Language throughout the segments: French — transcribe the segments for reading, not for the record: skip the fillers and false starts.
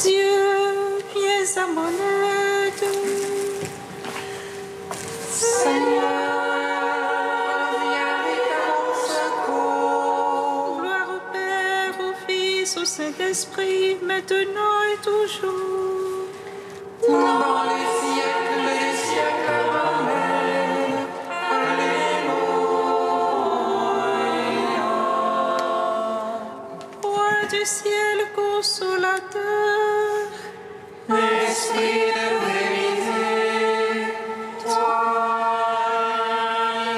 Dieu, viens à mon aide. Seigneur, viens vite à mon secours. Gloire au Père, au Fils, au Saint-Esprit, maintenant et toujours. Dans les siècles des siècles, Amen. Alléluia. Roi du ciel consolateur, Esprit de vérité, toi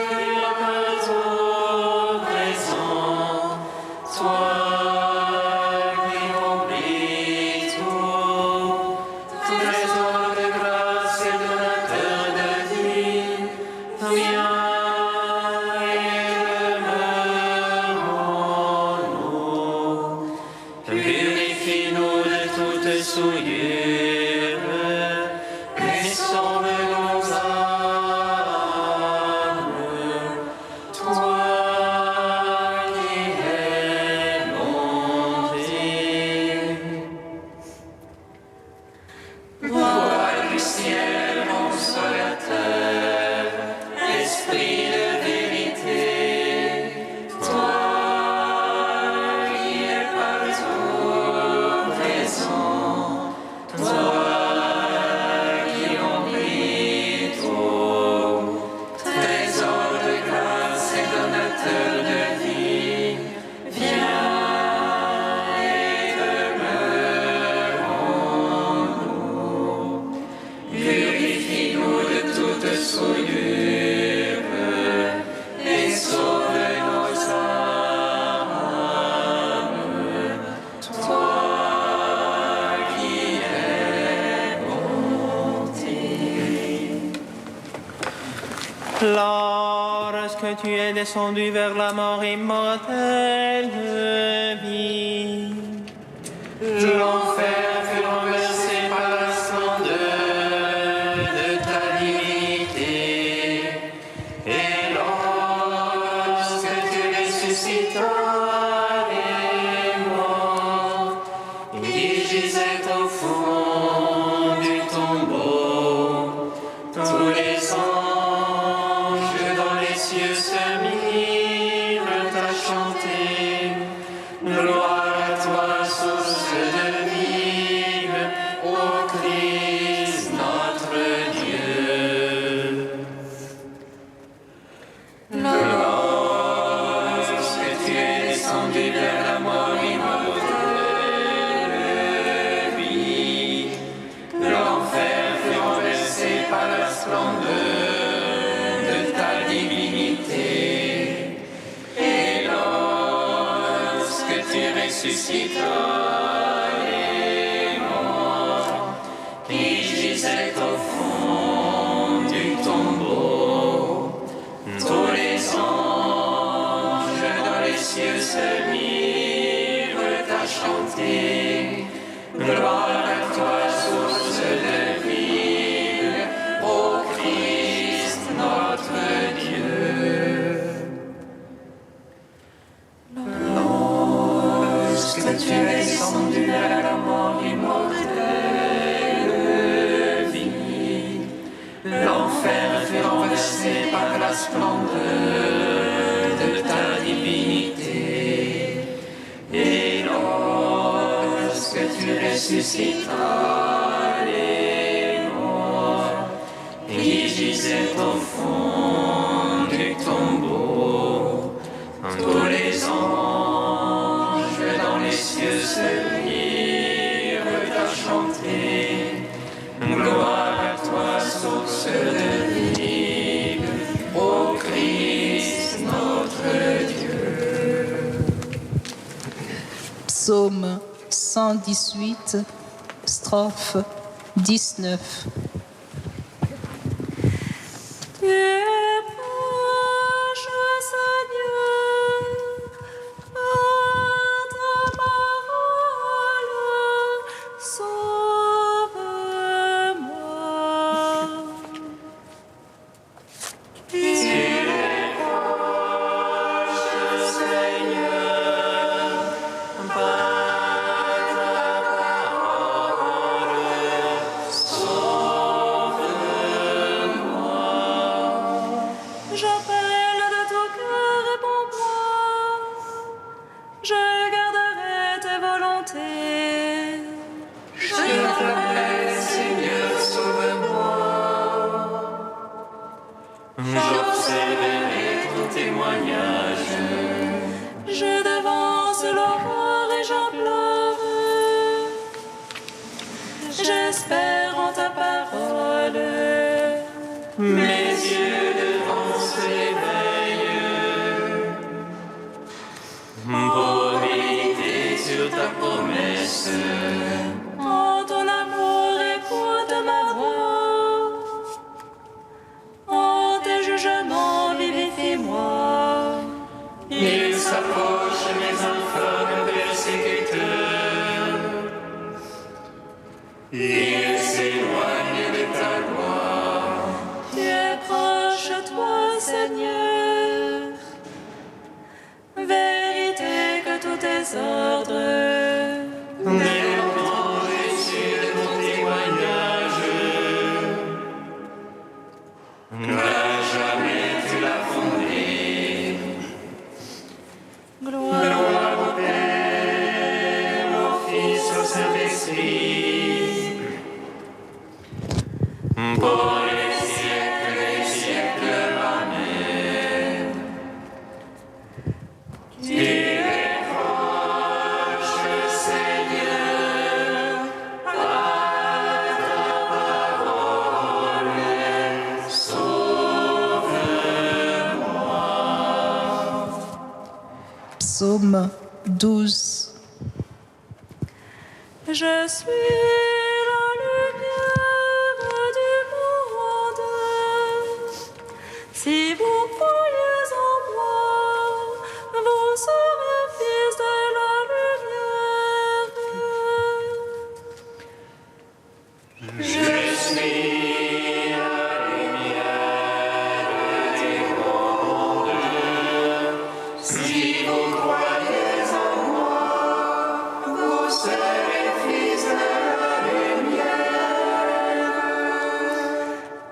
qui es partout présent, toi qui remplis tout, trésor de grâce et donateur de vie, viens et demeure en nous. Purifie-nous de toute souillure et sauve nos âmes. Toi qui es bonté. Roi du ciel consolateur, esprit de vérité, toi qui es partout présent, toi qui remplis tout, trésor de grâce et donateur de vie, viens et demeure en nous. Purifie-nous de toute souillure et sauve nos âmes. Toi qui es bonté. Lorsque tu es descendu vers la mort immortelle, vie, L'enfer fut renversé par la splendeur de ta divinité. Et lorsque tu ressuscitas les morts, qui gisaient au fond du tombeau, tous les anges dans les cieux se mirent à chanter. Gloire à toi, source de vie, ô Christ notre Dieu. Lorsque tu es descendu vers la mort immortelle, vie, l'enfer fut renversé par la splendeur de ta divinité. Et lorsque tu ressuscitas les morts, qui gisaient au fond du tombeau, tous les anges dans les cieux se mirent à chanter. Gloire à toi, source de vie, ô Christ notre Dieu. Lorsque tu es descendu vers la mort immortelle, vie, l'enfer fut renversé par la splendeur de ta divinité. Et lorsque tu ressuscitas les morts, qui gisaient au fond du tombeau, tous les anges dans les cieux se mirent à chanter. Gloire à toi, source de vie, ô Christ notre Dieu. Psaume 118, strophe 19. Seigneur, par ta parole. Je garderai tes volontés. Je t'appelle, Seigneur, sauve-moi. J'observerai ton témoignage. Je devance l'aurore et j'implore. J'espère en ta parole. Mes yeux devancent l'éveil. Pour méditer sur ta promesse. En ton amour, écoute ma voix. En tes jugements, vivifie-moi. Il s'approche mes infâmes persécuteurs. Il s'éloigne de ta gloire. Tu es proche, toi, Seigneur. Vérité que tous tes ordres. Néanmoins, je suis de ton témoignage. À jamais tu l'as fondé. Gloire au Père, au Fils, au Saint-Esprit. Pour les siècles des siècles. Amen. Tu es proche, Seigneur, à ta parole. Sauve-moi. Psaume 12. Je suis la lumière du monde. Si vous croyez en moi, vous serez fils de la lumière. Je suis la lumière du monde. Si vous croyez en moi, vous serez fils de la lumière.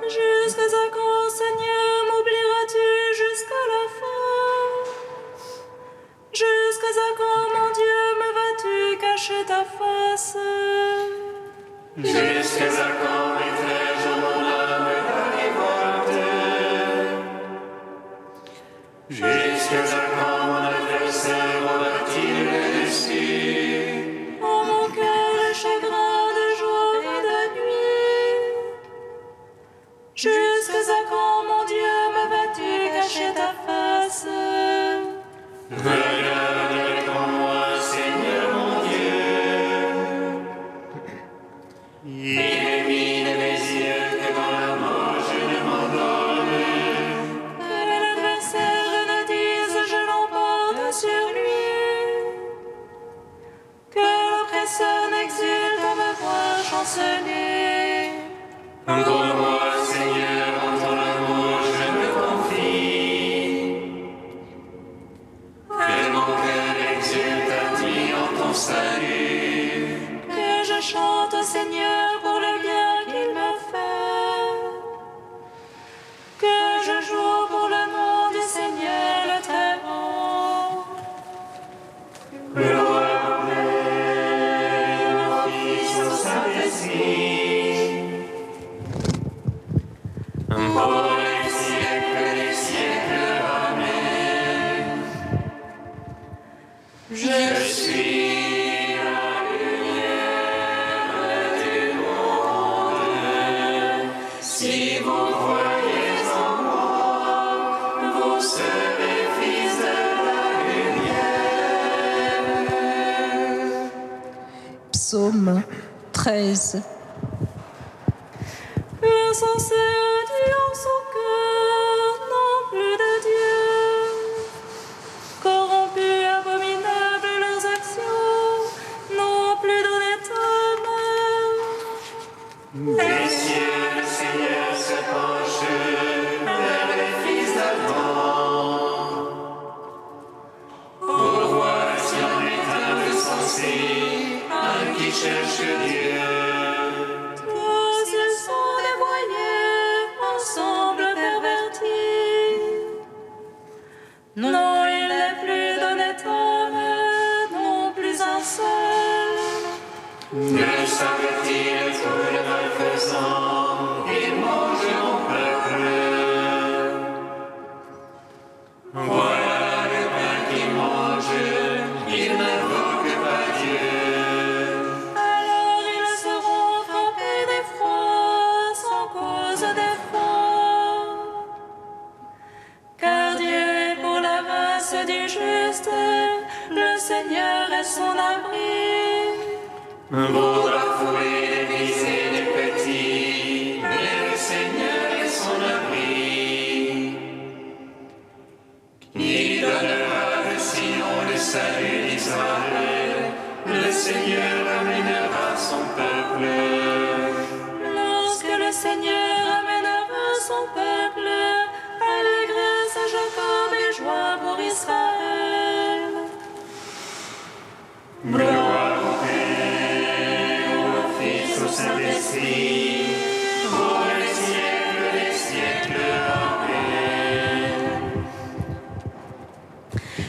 Jusqu'à quand, Seigneur, m'oublieras-tu jusqu'à la fin? Jusqu'à quand, mon Dieu, me vas-tu cacher ta face? Jusqu'à quand mettrai-je mon âme à révolte? Jusqu'à quand mon adversaire aura-t-il le dessus? Oh, mon cœur est chagrin de jour et de nuit. Jusqu'à quand, mon Dieu, me vas-tu cacher ta face? Regarde avec moi, Seigneur mon Dieu. Illumine mes yeux que dans la mort je ne m'endorme. Que l'adversaire ne dise je l'emporte sur lui. Que l'oppresseur n'exulte à me voir chanceler. Pour moi, Seigneur, en ton amour je me confie. Que mon cœur exulte à ti en ton salut. Que je chante au Seigneur pour le bien qu'il me fait. Que je joue pour le nom du Seigneur le Très-Haut. Gloire au Père, au Fils, au Saint-Esprit. Pour les siècles des siècles. Amen. Je suis la lumière du monde. Si vous croyez en moi, vous serez fils de la lumière. Psaume 13. L'insensé dit en son cœur, non plus de Dieu. Corrompus, abominables leurs actions, non plus d'honnête homme. Des cieux, le Seigneur se penche vers les fils d'Adam. Pour voir s'il en est un de sensé, un qui cherche Dieu. Tous ils sont dévoyés, ensemble pervertis. Non, il n'est plus d'honnête homme. Ne savent-ils tout le malfaisant, ils mangent mon peuple. Voilà le pain qu'ils mangent, ils n'invoquent pas Dieu. Alors ils seront frappés d'effroi sans cause d'effroi. Car Dieu est pour la race du juste, le Seigneur est son abri. Vous bafouez les brisés des petits, mais le Seigneur est son abri. Qui donnera le sinon le salut d'Israël, le Seigneur amènera son peuple. Lorsque le Seigneur amènera son peuple, allégresse à Jacob et joie pour Israël. Gloire au Père, au Fils, au Saint-Esprit, pour les siècles des siècles. Amen.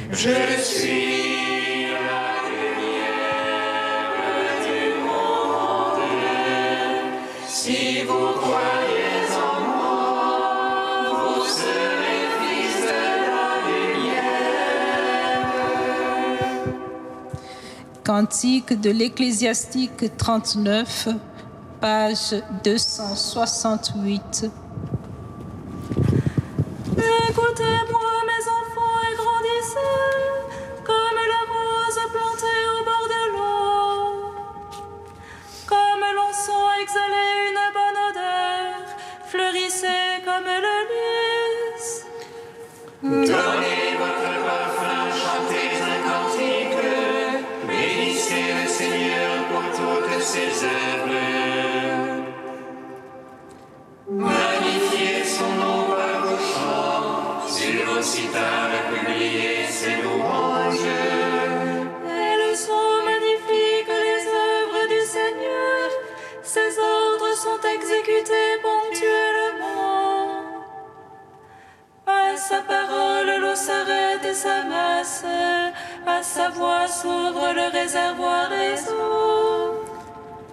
Je suis la lumière du monde. Si vous croyez en moi, vous serez fils de la lumière. Cantique de l'Ecclésiastique 39, page 268. Écoutez-moi, mes enfants, et grandissez, comme la rose plantée au bord de l'eau. Comme l'encens exhalait une bonne odeur, fleurissez comme le lys. Donnez votre parfum, chantez un cantique, bénissez le Seigneur pour toutes ses œuvres. Magnifiez son nom par vos chants, sur vos cithales publiez ses louanges. Elles sont magnifiques les œuvres du Seigneur, ses ordres sont exécutés ponctuellement. À sa parole l'eau s'arrête et s'amasse, à sa voix s'ouvre le réservoir des eaux.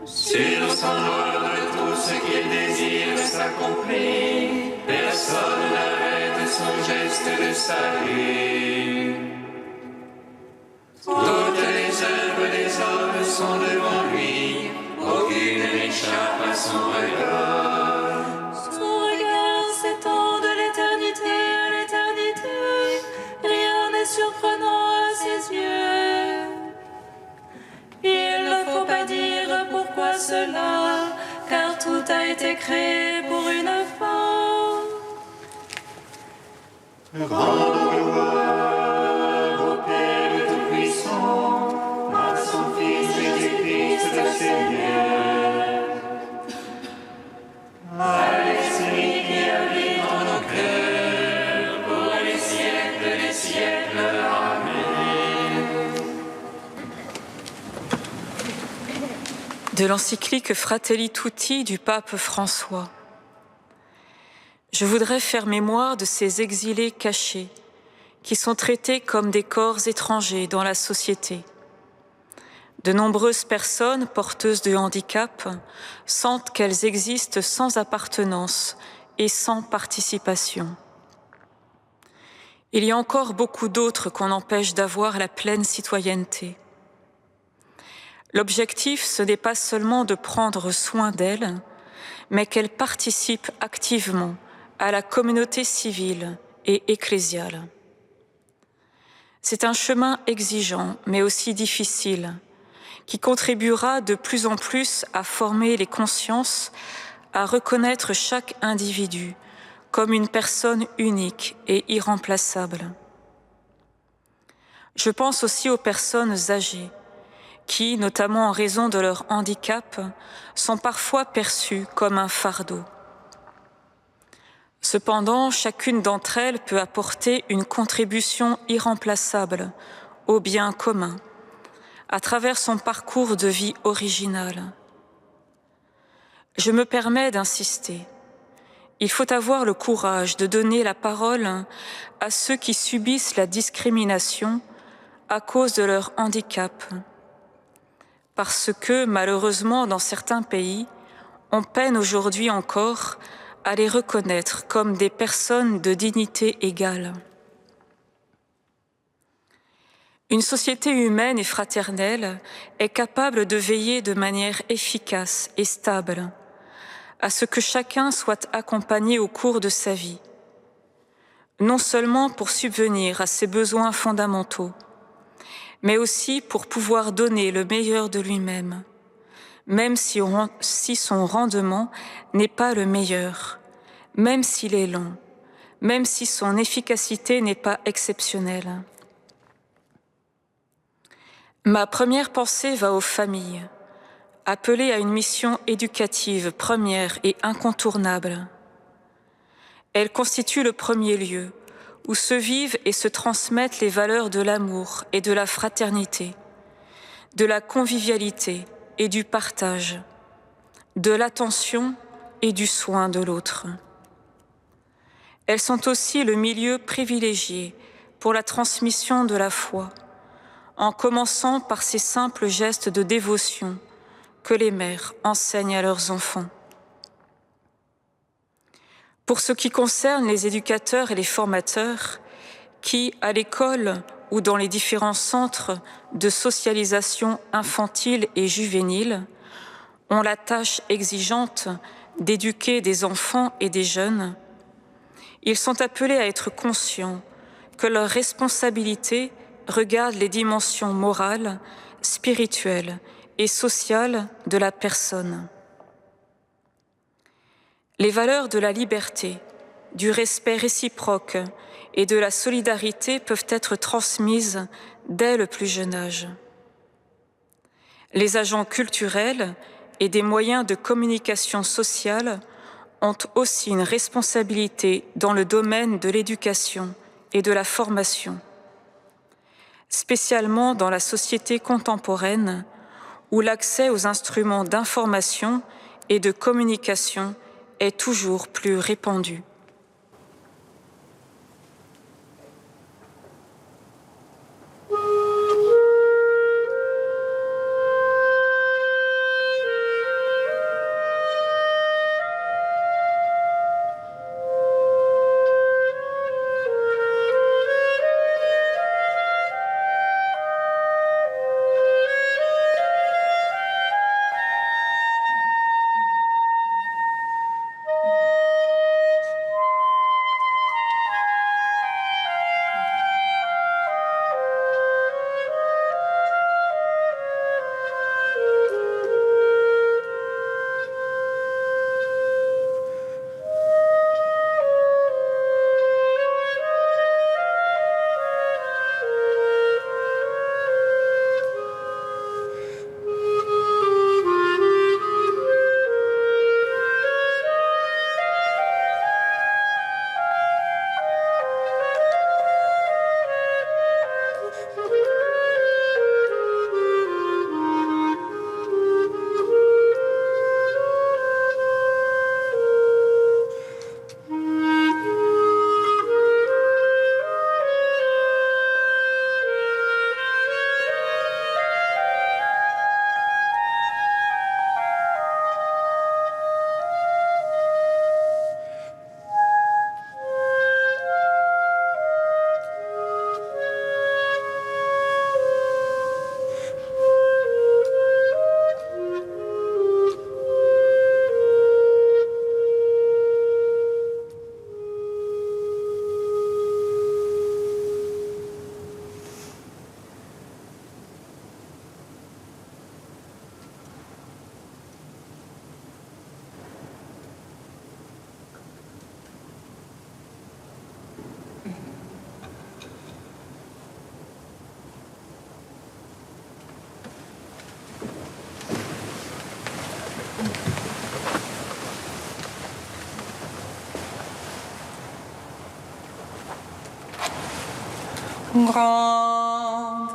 Sur son ordre, tout ce qu'il désire s'accomplit. Personne n'arrête son geste de salut. Toutes les œuvres des hommes sont devant lui. Aucune n'échappe à son regard. Son regard s'étend de l'éternité à l'éternité. Rien n'est surprenant à ses yeux. Il ne faut pas dire pourquoi cela, car tout a été créé pour une fin. Rendons gloire au Père Tout-Puissant, à son Fils Jésus-Christ le Seigneur, à l'Esprit qui habite en nos cœurs, pour les siècles des siècles. Amen. De l'encyclique Fratelli Tutti du pape François. Je voudrais faire mémoire de ces exilés cachés qui sont traités comme des corps étrangers dans la société. De nombreuses personnes porteuses de handicap sentent qu'elles existent sans appartenance et sans participation. Il y a encore beaucoup d'autres qu'on empêche d'avoir la pleine citoyenneté. L'objectif, ce n'est pas seulement de prendre soin d'elles, mais qu'elles participent activement à la communauté civile et ecclésiale. C'est un chemin exigeant, mais aussi difficile, qui contribuera de plus en plus à former les consciences, à reconnaître chaque individu comme une personne unique et irremplaçable. Je pense aussi aux personnes âgées, qui, notamment en raison de leur handicap, sont parfois perçues comme un fardeau. Cependant, chacune d'entre elles peut apporter une contribution irremplaçable au bien commun, à travers son parcours de vie original. Je me permets d'insister. Il faut avoir le courage de donner la parole à ceux qui subissent la discrimination à cause de leur handicap. parce que, malheureusement, dans certains pays, on peine aujourd'hui encore à les reconnaître comme des personnes de dignité égale. Une société humaine et fraternelle est capable de veiller de manière efficace et stable à ce que chacun soit accompagné au cours de sa vie, non seulement pour subvenir à ses besoins fondamentaux, mais aussi pour pouvoir donner le meilleur de lui-même, même si son rendement n'est pas le meilleur, même s'il est long, même si son efficacité n'est pas exceptionnelle. Ma première pensée va aux familles, appelées à une mission éducative première et incontournable. Elles constituent le premier lieu où se vivent et se transmettent les valeurs de l'amour et de la fraternité, de la convivialité et du partage, de l'attention et du soin de l'autre. Elles sont aussi le milieu privilégié pour la transmission de la foi, en commençant par ces simples gestes de dévotion que les mères enseignent à leurs enfants. Pour ce qui concerne les éducateurs et les formateurs, qui, à l'école ou dans les différents centres de socialisation infantile et juvénile, ont la tâche exigeante d'éduquer des enfants et des jeunes, ils sont appelés à être conscients que leur responsabilité regarde les dimensions morales, spirituelles et sociales de la personne. Les valeurs de la liberté, du respect réciproque et de la solidarité peuvent être transmises dès le plus jeune âge. Les agents culturels et des moyens de communication sociale ont aussi une responsabilité dans le domaine de l'éducation et de la formation, spécialement dans la société contemporaine où l'accès aux instruments d'information et de communication est toujours plus répandu. Grande,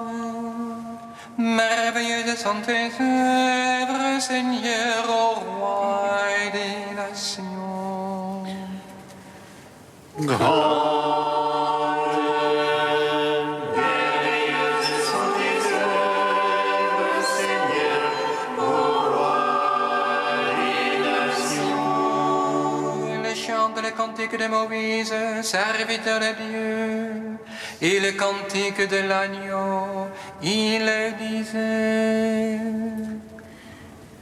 merveilleuse sont tes œuvres, Seigneur, au roi des nations. Merveilleuses sont tes œuvres, Seigneur, cantique de Moïse, serviteur de Dieu, et le cantique de l'agneau. Il disait: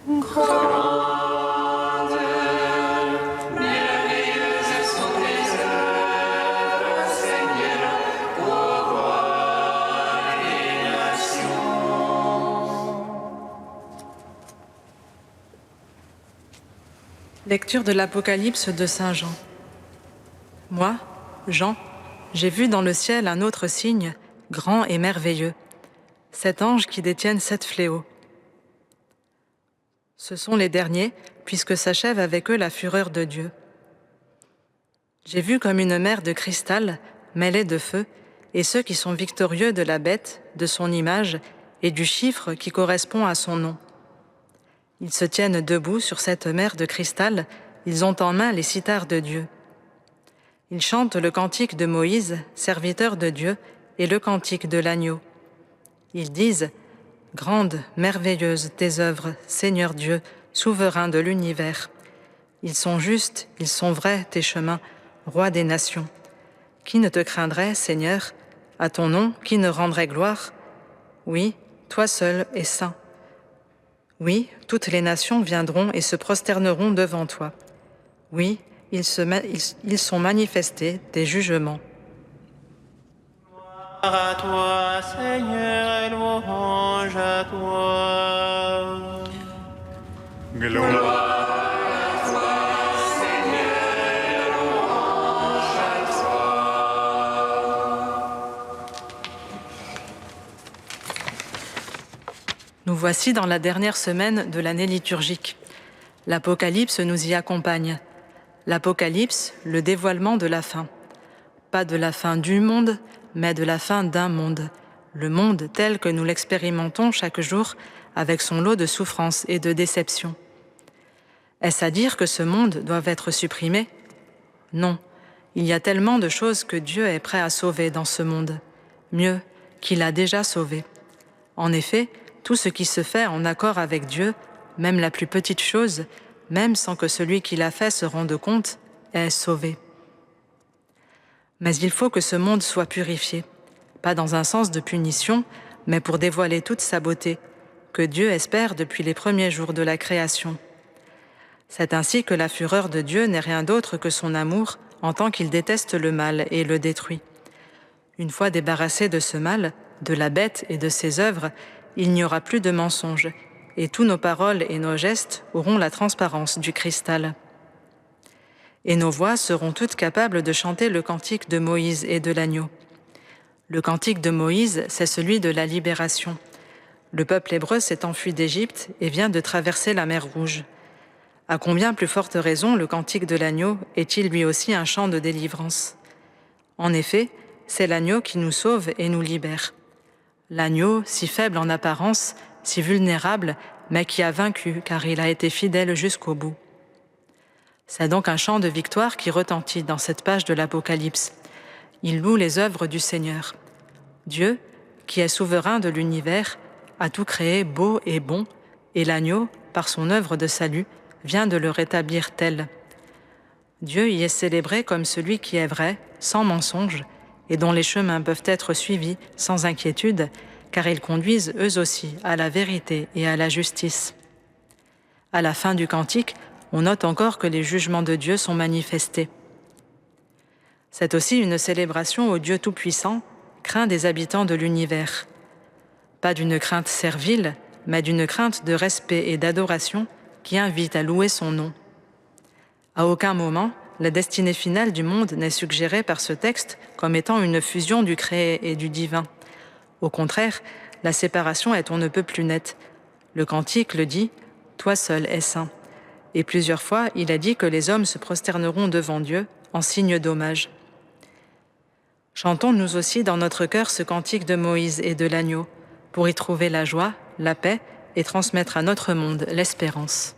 Grande, merveilleuse sont tes œuvres, Seigneur, ô roi des nations. Lecture de l'Apocalypse de Saint Jean. Moi, Jean, j'ai vu dans le ciel un autre signe, grand et merveilleux, 7 anges qui détiennent 7 fléaux. Ce sont les derniers, puisque s'achève avec eux la fureur de Dieu. J'ai vu comme une mer de cristal, mêlée de feu, et ceux qui sont victorieux de la bête, de son image et du chiffre qui correspond à son nom. Ils se tiennent debout sur cette mer de cristal, ils ont en main les cithars de Dieu. Ils chantent le cantique de Moïse, serviteur de Dieu, et le cantique de l'agneau. Ils disent: Grande, merveilleuse tes œuvres, Seigneur Dieu, souverain de l'univers. Ils sont justes, ils sont vrais tes chemins, roi des nations. Qui ne te craindrait, Seigneur? À ton nom, qui ne rendrait gloire? Oui, toi seul es saint. Oui, toutes les nations viendront et se prosterneront devant toi. Oui, ils sont manifestés tes jugements. Gloire à toi, Seigneur, et louange à toi. Gloire à toi, Seigneur, louange à toi. Nous voici dans la dernière semaine de l'année liturgique. L'Apocalypse nous y accompagne. L'Apocalypse, le dévoilement de la fin. Pas de la fin du monde, mais de la fin d'un monde. Le monde tel que nous l'expérimentons chaque jour avec son lot de souffrances et de déceptions. Est-ce à dire que ce monde doit être supprimé? Non, il y a tellement de choses que Dieu est prêt à sauver dans ce monde. Mieux, qu'il a déjà sauvé. En effet, tout ce qui se fait en accord avec Dieu, même la plus petite chose, même sans que celui qui l'a fait se rende compte, est sauvé. Mais il faut que ce monde soit purifié, pas dans un sens de punition, mais pour dévoiler toute sa beauté, que Dieu espère depuis les premiers jours de la création. C'est ainsi que la fureur de Dieu n'est rien d'autre que son amour en tant qu'il déteste le mal et le détruit. Une fois débarrassé de ce mal, de la bête et de ses œuvres, il n'y aura plus de mensonges, et tous nos paroles et nos gestes auront la transparence du cristal. Et nos voix seront toutes capables de chanter le cantique de Moïse et de l'agneau. Le cantique de Moïse, c'est celui de la libération. Le peuple hébreu s'est enfui d'Égypte et vient de traverser la mer Rouge. À combien plus forte raison le cantique de l'agneau est-il lui aussi un chant de délivrance? En effet, c'est l'agneau qui nous sauve et nous libère. L'agneau, si faible en apparence, si vulnérable, mais qui a vaincu car il a été fidèle jusqu'au bout. C'est donc un chant de victoire qui retentit dans cette page de l'Apocalypse. Il loue les œuvres du Seigneur. Dieu, qui est souverain de l'univers, a tout créé beau et bon, et l'agneau, par son œuvre de salut, vient de le rétablir tel. Dieu y est célébré comme celui qui est vrai, sans mensonge, et dont les chemins peuvent être suivis sans inquiétude, car ils conduisent eux aussi à la vérité et à la justice. À la fin du cantique, on note encore que les jugements de Dieu sont manifestés. C'est aussi une célébration au Dieu Tout-Puissant, craint des habitants de l'univers. Pas d'une crainte servile, mais d'une crainte de respect et d'adoration qui invite à louer son nom. À aucun moment, la destinée finale du monde n'est suggérée par ce texte comme étant une fusion du créé et du divin. Au contraire, la séparation est on ne peut plus nette. Le cantique le dit « Toi seul es saint ». Et plusieurs fois, il a dit que les hommes se prosterneront devant Dieu en signe d'hommage. Chantons nous aussi dans notre cœur ce cantique de Moïse et de l'agneau, pour y trouver la joie, la paix et transmettre à notre monde l'espérance.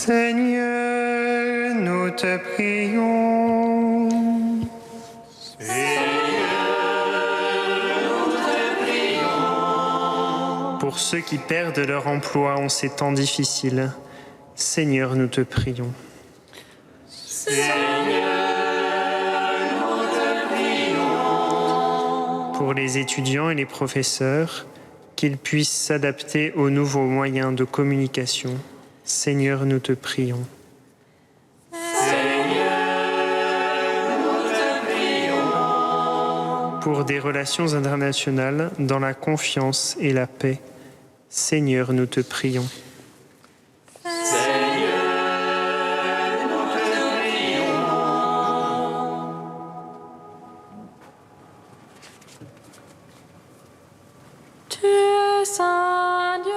Seigneur, nous te prions. Pour ceux qui perdent leur emploi en ces temps difficiles, Seigneur, nous te prions. Pour les étudiants et les professeurs, qu'ils puissent s'adapter aux nouveaux moyens de communication, Seigneur, nous te prions. Pour des relations internationales dans la confiance et la paix, Seigneur, nous te prions. Tu es saint Dieu,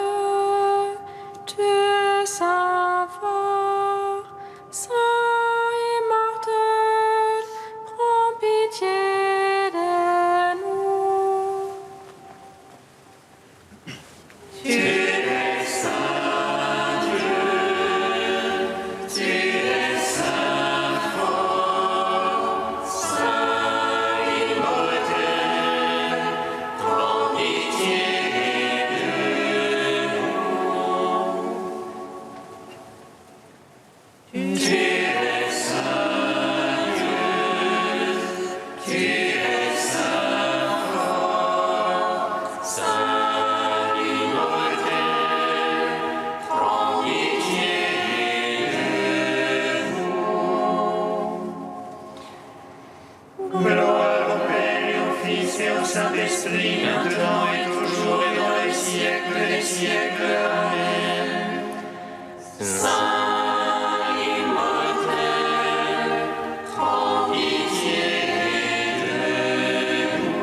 tu es saint fort, saint immortel, prends pitié de nous. Tu es saint Dieu, tu es saint fort, saint immortel, prends pitié. Gloire au Père et au Fils et au Saint-Esprit, maintenant et toujours et dans les siècles des siècles. Amen. Saint immortel, prends pitié de nous.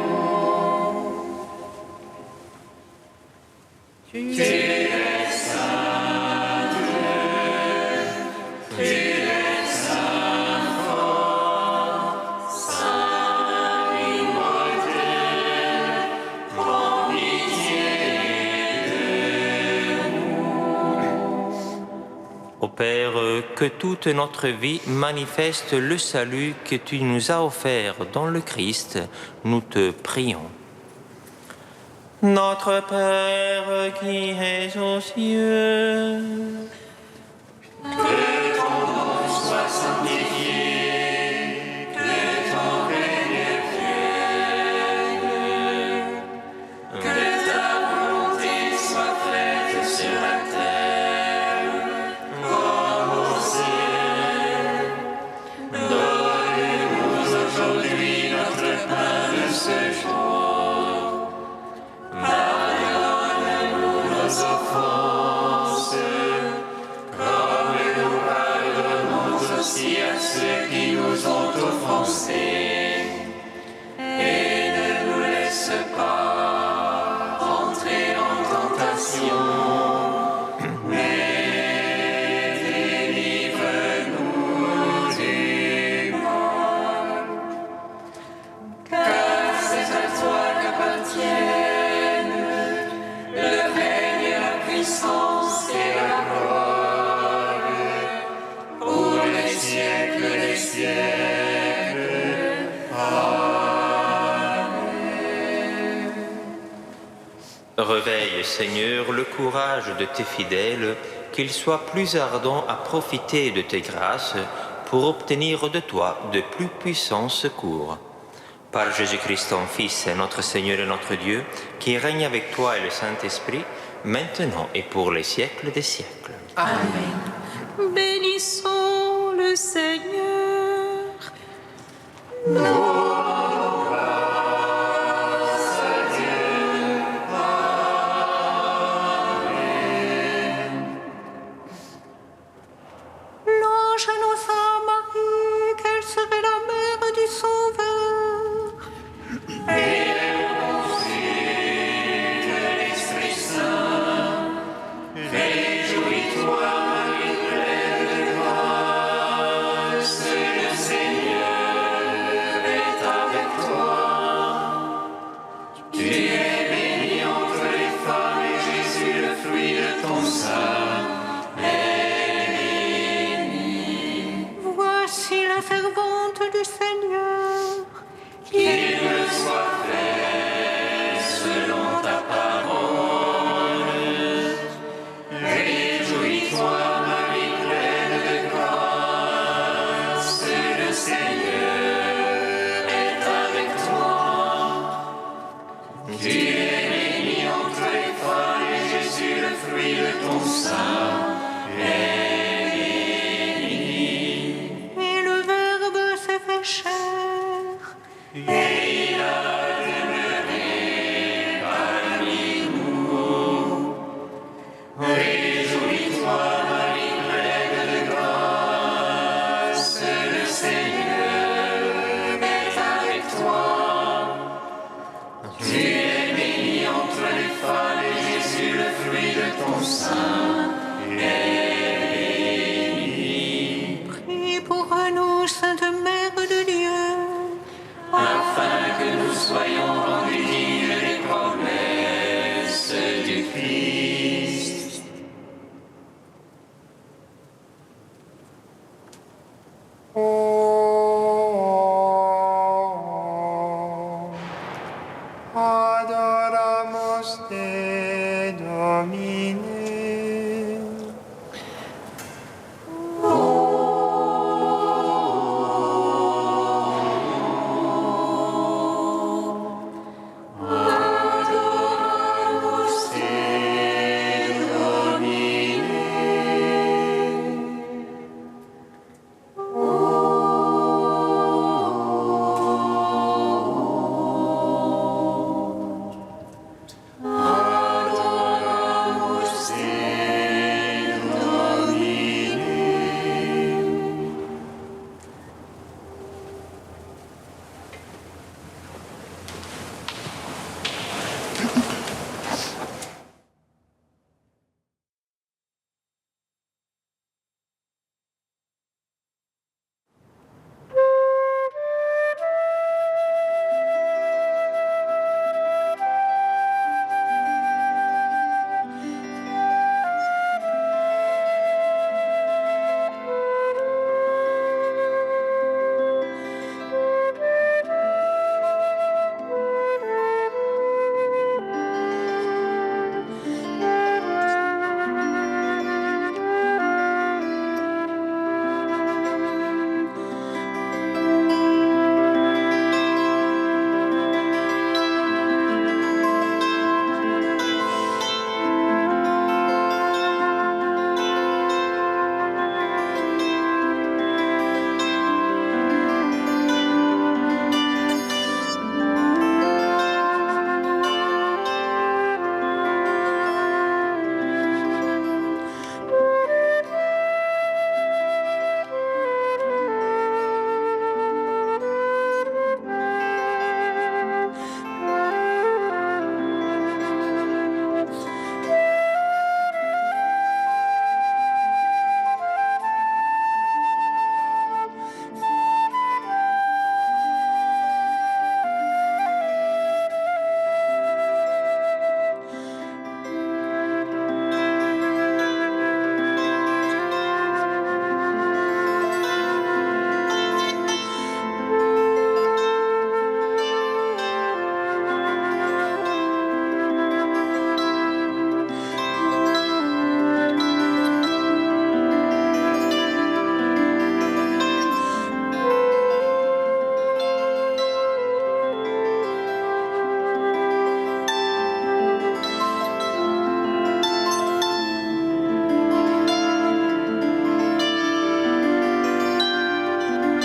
Tu es saint Dieu, tu es saint fort, saint immortel, prends pitié de nous. Ô Père, que toute notre vie manifeste le salut que tu nous as offert dans le Christ, nous te prions. Notre Père qui es aux cieux, Sois sanctifié, que ton règne vienne, que ta volonté soit faite sur la terre comme au ciel. Donne-nous aujourd'hui notre pain de ce jour. Pardonne-nous nos offenses, comme nous pardonnons aussi à ceux qui nous ont offensés. Et ne nous laisse pas entrer en tentation, mais délivre-nous du mal. Car c'est à toi qu'appartiennent le règne, la puissance et la gloire pour les siècles des siècles. Réveille, Seigneur, le courage de tes fidèles, qu'ils soient plus ardents à profiter de tes grâces pour obtenir de toi de plus puissants secours. Par Jésus-Christ, ton Fils, notre Seigneur et notre Dieu, qui règne avec toi et le Saint-Esprit, maintenant et pour les siècles des siècles. Amen. Bénissons le Seigneur. L'ange annonça à Marie qu'elle serait la mère du Sauveur. L'Esprit Saint, réjouis-toi, Marie pleine de grâce, le Seigneur est Marie, la servante du Seigneur. Qu'il me soit fait selon ta parole. Réjouis-toi, Marie pleine de grâce, le Seigneur est avec toi. Tu es bénie entre les femmes et Jésus, le fruit de ton sein, est béni. Et le Verbe s'est fait chair. Et il a demeuré parmi nous. Réjouis-toi, Marie pleine de grâce, le Seigneur est avec toi. Tu es bénie entre les femmes et Jésus, le fruit de ton sein, est béni. Prie pour nous, Sainte Mère de Dieu. Afin que nous soyons rendus dignes des promesses du Christ. Adoramos te.